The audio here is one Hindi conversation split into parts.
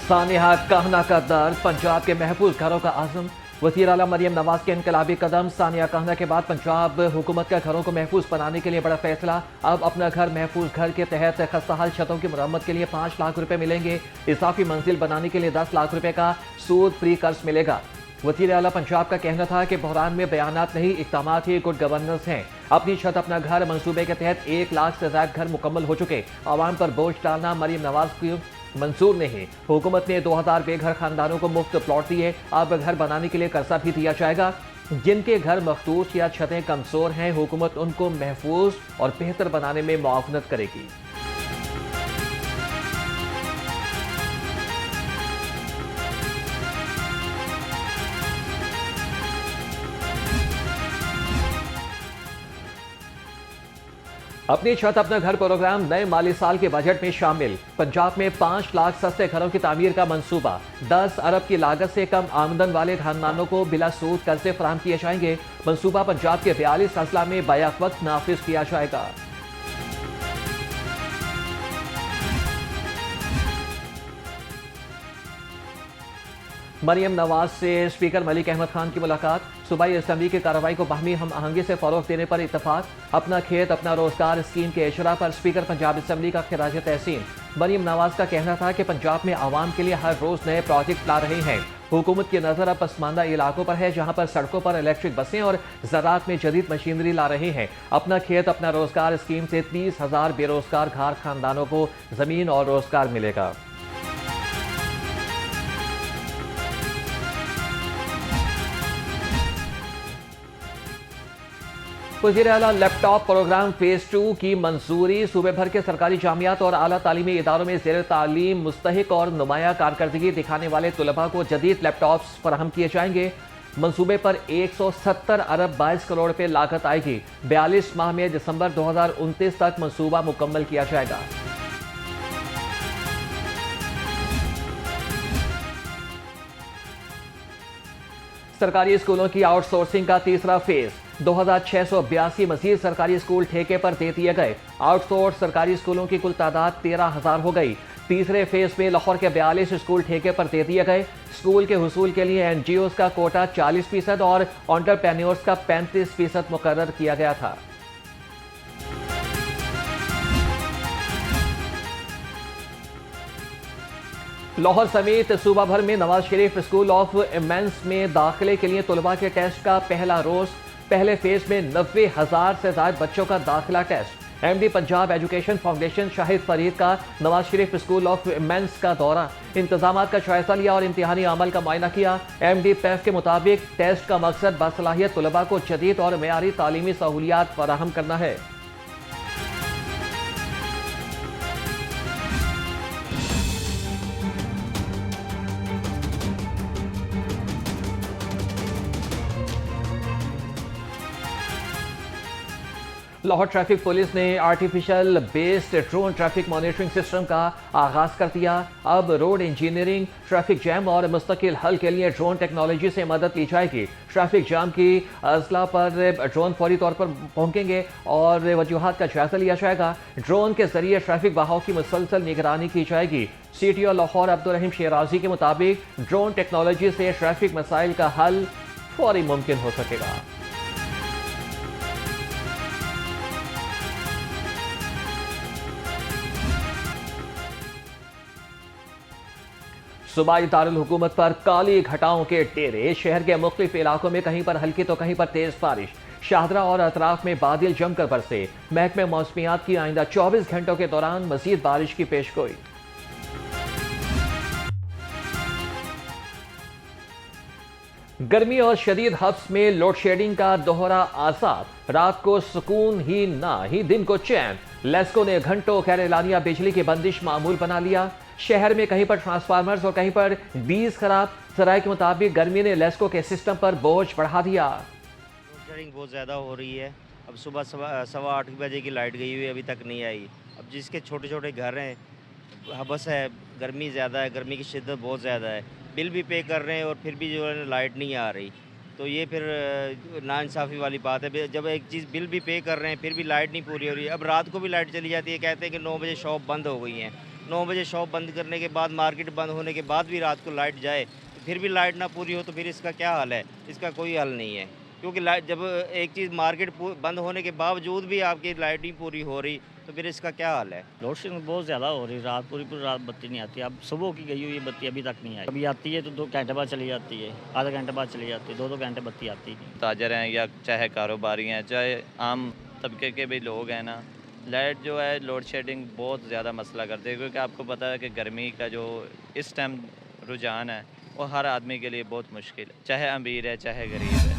सानिया कहना का दर्द, पंजाब के महफूज घरों का आज़म। वज़ीर आला मरियम नवाज के इनकलाबी कदम। सानिया कहना के बाद पंजाब हुकूमत का घरों को महफूज बनाने के लिए बड़ा फैसला। अब अपना घर महफूज घर के तहत खस्ताहाल छतों की मरम्मत के लिए 5 लाख रुपए मिलेंगे। इजाफी मंजिल बनाने के लिए 10 लाख रुपए का सूद फ्री कर्ज मिलेगा। वज़ीर आला पंजाब का कहना था कि बहरान में बयानात नहीं, इक़दामात ही गुड गवर्नेंस हैं। अपनी छत अपना घर मंसूबे के तहत 1 लाख से ज्यादा घर मुकम्मल हो चुके। आवाम पर बोझ डालना मरियम नवाज की मंजूर नहीं। हुकूमत ने 2000 बेघर खानदानों को मुफ्त प्लॉट दिए। अब घर बनाने के लिए कर्जा भी दिया जाएगा। जिनके घर मखदूश या छतें कमजोर हैं, हुकूमत उनको महफूज और बेहतर बनाने में मुआवनत करेगी। अपनी छत अपना घर प्रोग्राम नए माली साल के बजट में शामिल। पंजाब में 5 लाख सस्ते घरों की तामीर का मंसूबा। 10 अरब की लागत से कम आमदन वाले खानदानों को बिला सूद कर्जे फराहम किए जाएंगे। मंसूबा पंजाब के 42 अजला में बैक वक्त नाफिज किया जाएगा। मरियम नवाज से स्पीकर मलिक अहमद खान की मुलाकात। सूबाई असम्बली की कार्रवाई को बाहमी हम आहंगी से फरोग देने पर इतफाक। अपना खेत अपना रोजगार स्कीम के इशरा पर स्पीकर पंजाब असम्बली का खिराज तहसीन। मरियम नवाज का कहना था कि पंजाब में आवाम के लिए हर रोज नए प्रोजेक्ट ला रहे हैं। हुकूमत की नजर अब पसमानदा इलाकों पर है, जहां पर सड़कों पर इलेक्ट्रिक बसें और ज़राअत में जदीद मशीनरी ला रहे हैं। अपना खेत अपना रोजगार स्कीम से 30,000 बेरोजगार घर खानदानों को जमीन और रोजगार मिलेगा। वज़ीर आला लैपटॉप प्रोग्राम फेज 2 की मंजूरी। सूबे भर के सरकारी जामियात और आला तालीमी इदारों में ज़ेर तालीम मुस्तहिक और नुमाया कारकर्दगी दिखाने वाले तुलबा को जदीद लैपटॉप्स फराहम किए जाएंगे। मंसूबे पर 170 अरब 22 करोड़ रुपए लागत आएगी। 42 माह में दिसंबर 2029 तक मंसूबा मुकम्मल किया जाएगा। सरकारी स्कूलों की आउटसोर्सिंग का तीसरा फेज। 2682 मजीद सरकारी स्कूल ठेके पर दे दिए गए। आउटसोर्स सरकारी स्कूलों की कुल तादाद 13,000 हो गई। तीसरे फेज में लाहौर के 42 स्कूल ठेके पर दे दिए गए। स्कूल के हुसूल के लिए एनजीओज का कोटा 40% और एंटरप्रेन्योर्स का 35% मुकर्रर किया गया था। लाहौर समेत सूबा भर में Nawaz Sharif school of immense में दाखिले के लिए तुलबा के टेस्ट का पहला रोज। पहले फेज में 90,000 से ज्यादा बच्चों का दाखिला test. MD Punjab education foundation Shahid Farid का Nawaz Sharif school of eminence का दौरा। इंतजामात का जायजा लिया और इम्तिहानी अमल का मुआयना किया। एमडी पैफ के मुताबिक टेस्ट का मकसद बासलाहियत तुलबा को जदीद और मेयारी तालीमी सहूलियात फराहम करना है। लाहौर ट्रैफिक पुलिस ने artificial based drone traffic monitoring system का आगाज कर दिया। अब रोड इंजीनियरिंग, ट्रैफिक जैम और मुस्तकिल हल के लिए ड्रोन टेक्नोलॉजी से मदद ली जाएगी। ट्रैफिक जाम की अजला पर ड्रोन फौरी तौर पर पहुंचेंगे और वजूहात का जायजा लिया जाएगा। ड्रोन के जरिए ट्रैफिक बहाव की मुसलसल निगरानी की जाएगी। CTO लाहौर अब्दुल रहीम शेराजी के मुताबिक ड्रोन टेक्नोलॉजी से ट्रैफिक मसाइल का हल फौरी मुमकिन हो सकेगा। सूबाई दारुल हुकूमत पर काली घटाओं के डेरे। शहर के मुख्तलिफ इलाकों में कहीं पर हल्की तो कहीं पर तेज बारिश। शाहदरा और अतराफ में बादल जमकर बरसे। महकमे मौसमियात की आइंदा 24 घंटों के दौरान मजीद बारिश की पेशगोई। गर्मी और शदीद हब्स में लोड शेडिंग का दोहरा आसार। रात को सुकून ही ना ही दिन को चैन। लेस्को ने घंटों खैर-ए-लानिया बिजली की बंदिश मामूल बना लिया। शहर में कहीं पर ट्रांसफार्मर्स और कहीं पर डीज खराब। सराय के मुताबिक गर्मी ने लेस्को के सिस्टम पर बोझ बढ़ा दिया। लोड शेडिंग बहुत ज़्यादा हो रही है। अब सुबह 8:15 बजे की लाइट गई हुई है, अभी तक नहीं आई। अब जिसके छोटे छोटे घर हैं, हबस है, गर्मी ज़्यादा है, गर्मी की शिद्दत बहुत ज़्यादा है, बिल भी पे कर रहे हैं और फिर भी जो है लाइट नहीं आ रही। तो ये फिर नाइंसाफ़ी वाली बात है। जब एक चीज़ बिल भी पे कर रहे हैं फिर भी लाइट नहीं पूरी हो रही है। अब रात को भी लाइट चली जाती है, कहते हैं कि 9 बजे शॉप बंद हो गई हैं। 9 बजे शॉप बंद करने के बाद, मार्केट बंद होने के बाद भी रात को लाइट जाए, तो फिर भी लाइट ना पूरी हो तो फिर इसका क्या हल है? इसका कोई हल नहीं है। क्योंकि लाइट जब एक चीज़ मार्केट बंद होने के बावजूद भी आपकी लाइट नहीं पूरी हो रही, तो फिर इसका क्या हल है? लोड शेडिंग बहुत ज़्यादा हो रही है, रात पूरी पूरी रात बत्ती नहीं आती। अब सुबह की गई हुई ये बत्ती अभी तक नहीं आई। अभी आती है तो 2 घंटे बाद चली जाती है, आधा घंटे बाद चली जाती है, 2-2 घंटे बत्ती आती नहीं। ताजर हैं या चाहे कारोबारी हैं, चाहे आम तबके के भी लोग हैं ना, लाइट जो है लोड शेडिंग बहुत ज़्यादा मसला करती है। क्योंकि आपको पता है कि गर्मी का जो इस टाइम रुझान है वो हर आदमी के लिए बहुत मुश्किल है, चाहे अमीर है चाहे गरीब है।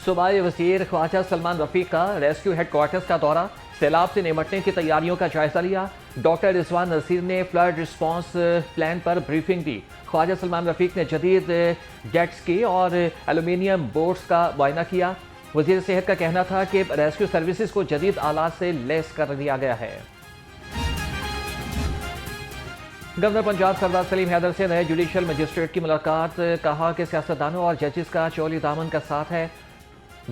सूबाई वज़ीर ख्वाजा सलमान रफ़ीक का रेस्क्यू हेडक्वार्टर्स का दौरा, सैलाब से निपटने की तैयारियों का जायजा लिया। डॉक्टर रिजवान नसीर ने फ्लड रिस्पॉन्स प्लान पर ब्रीफिंग दी। ख्वाजा सलमान रफ़ीक ने जदीद जेट स्की और एलुमिनियम बोट्स का मुआयना किया। वज़ीर सेहत का कहना था कि रेस्क्यू सर्विसेज को जदीद आलात से लैस कर दिया गया है। गवर्नर पंजाब सरदार सलीम हैदर से नए जुडिशल मजिस्ट्रेट की मुलाकात, कहा कि सियासतदानों और जजेस का चोली दामन का साथ है,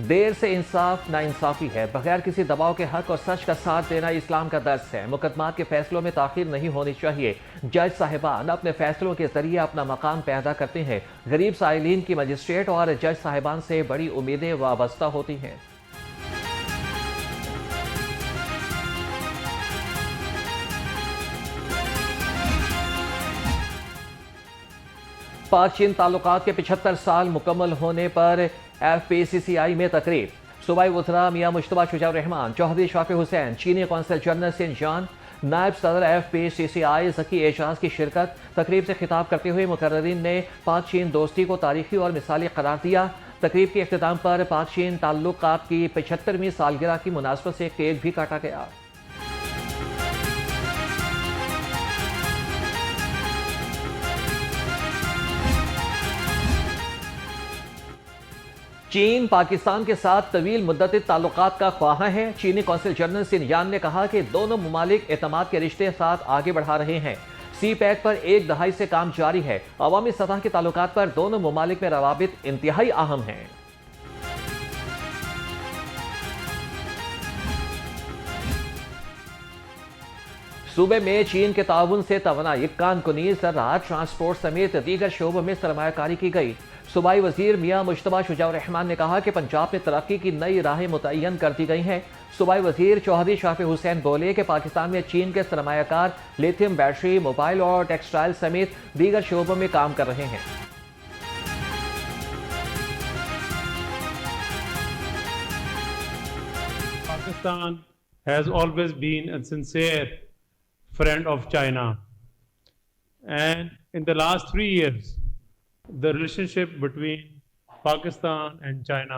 देर से इंसाफ नाइंसाफी है, बगैर किसी दबाव के हक और सच का साथ देना इस्लाम का दर्स है। मुकदमात के फैसलों में ताखीर नहीं होनी चाहिए। जज साहिबान अपने फैसलों के जरिए अपना मकाम पैदा करते हैं। गरीब साइलीन की मजिस्ट्रेट और जज साहिबान से बड़ी उम्मीदें वाबस्ता होती हैं। पाक चीन ताल्लुकात के 75 साल मुकम्मल होने पर FPCCI में तकरीब, सूबाई वज़रा मियां मुश्तबा शुजाउर रहमान, चौधरी शाफी हुसैन, चीनी कौंसल जनरल सिन जान, नायब सदर FPCCI ज़की एजाज की शिरकत। तकरीब से खिताब करते हुए मुकर्ररीन ने पाक चीन दोस्ती को तारीखी और मिसाली करार दिया। तकरीब के इख्तिताम पर पाक चीन ताल्लुकात की 75वीं सालगिरह की मुनासबत से केक भी काटा गया। चीन पाकिस्तान के साथ तवील मुद्दती ताल्लुकात का ख्वाह है। चीनी कौंसल जनरल सिन यान ने कहा कि दोनों ममालिक एतमाद के रिश्ते साथ आगे बढ़ा रहे हैं। सी पैक पर 1 दहाई से काम जारी है। अवामी सतह के ताल्लुकात पर दोनों ममालिक में रवाबित इंतहाई अहम हैं। सूबे में चीन के ताउन से तवानाई, कान कुनीज़, ज़राअत, ट्रांसपोर्ट समेत दीगर शोबों में सरमायाकारी की गई। सूबाई वज़ीर मियां मुश्तबा शुजाउर रहमान ने कहा कि पंजाब में तरक्की की नई राहें मुतय्यन कर दी गई हैं। सूबाई वज़ीर चौधरी शाफी हुसैन बोले कि पाकिस्तान में चीन के सरमायाकार लिथियम बैटरी, मोबाइल और टेक्सटाइल समेत दीगर शोबों में काम कर रहे हैं। Pakistan has always been a sincere friend of China, and in the last 3 years, the relationship between Pakistan and China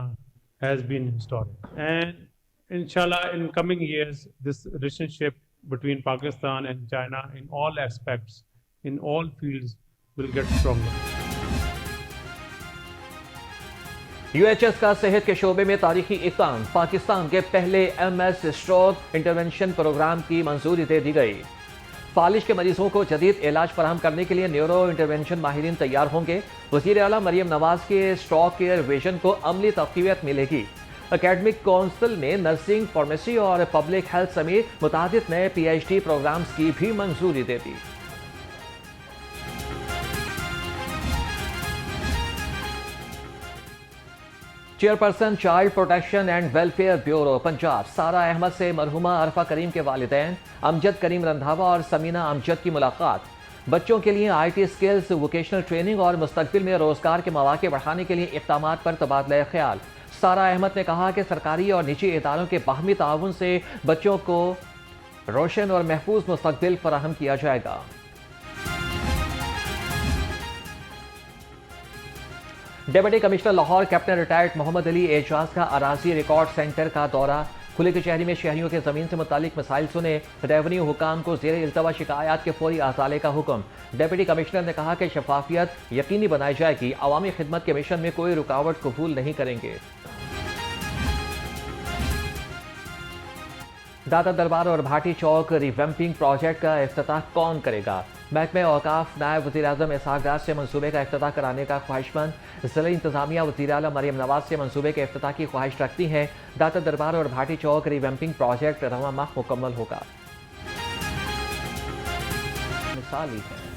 has been historic. And inshallah, in coming years, this relationship between Pakistan and China in all aspects, in all fields, will get stronger. UHS का सेहत के शोबे में तारीखी इक़दाम, पाकिस्तान के पहले MS स्ट्रोक इंटरवेंशन प्रोग्राम की मंजूरी दे दी गई। फालिश के मरीजों को जदीद इलाज फराहम करने के लिए न्यूरो इंटरवेंशन माहिरीन तैयार होंगे। वज़ीर आला मरियम नवाज के स्ट्रोक केयर विजन को अमली तक़वियत मिलेगी। एकेडमिक काउंसिल ने नर्सिंग, फार्मेसी और पब्लिक हेल्थ समेत मुतादिद नए PhD प्रोग्राम्स की भी मंजूरी दे दी। Chairperson child protection and welfare bureau Punjab Sara Ahmad से मरहुमा अरफा करीम के वालिदैन अमजद करीम रंधावा और समीना अमजद की मुलाकात। बच्चों के लिए IT स्किल्स, वोकेशनल ट्रेनिंग और मुस्तकबिल में रोजगार के मौके बढ़ाने के लिए इक़दामात पर तबादला ख्याल। सारा अहमद ने कहा कि सरकारी और निजी इदारों के बाहमी ताउन से बच्चों को रोशन और महफूज मुस्तकबिल फराहम किया जाएगा। Deputy commissioner Lahore captain retired Mohammad Ali Ejaz का अराजी रिकॉर्ड सेंटर का दौरा। खुले कचहरी में शहरियों के ज़मीन से मुतालिक मसाइल सुने। रेवन्यू हुकाम को ज़ेर इल्तवा शिकायत के फौरी अजाले का हुक्म। डिप्टी कमिश्नर ने कहा कि शफाफियत यकीनी बनाई जाएगी। अवामी खिदमत के मिशन में कोई रुकावट कबूल नहीं करेंगे। दादा दरबार और भाटी चौक रिवैम्पिंग प्रोजेक्ट का इफ्तिताह कौन करेगा? महकमे औकाफ नायब वज़ीर-ए-आज़म इसहाक डार से मनसूबे का इफ्तिताह कराने का ख्वाहिशमंद। ज़िला इंतज़ामिया वज़ीर आला मरियम नवाज से मनसूबे के इफ्तिताह की ख्वाहिश रखती है। दाता दरबार और भाटी चौक रिवैम्पिंग प्रोजेक्ट रवां माह मुकम्मल होगा। साली है।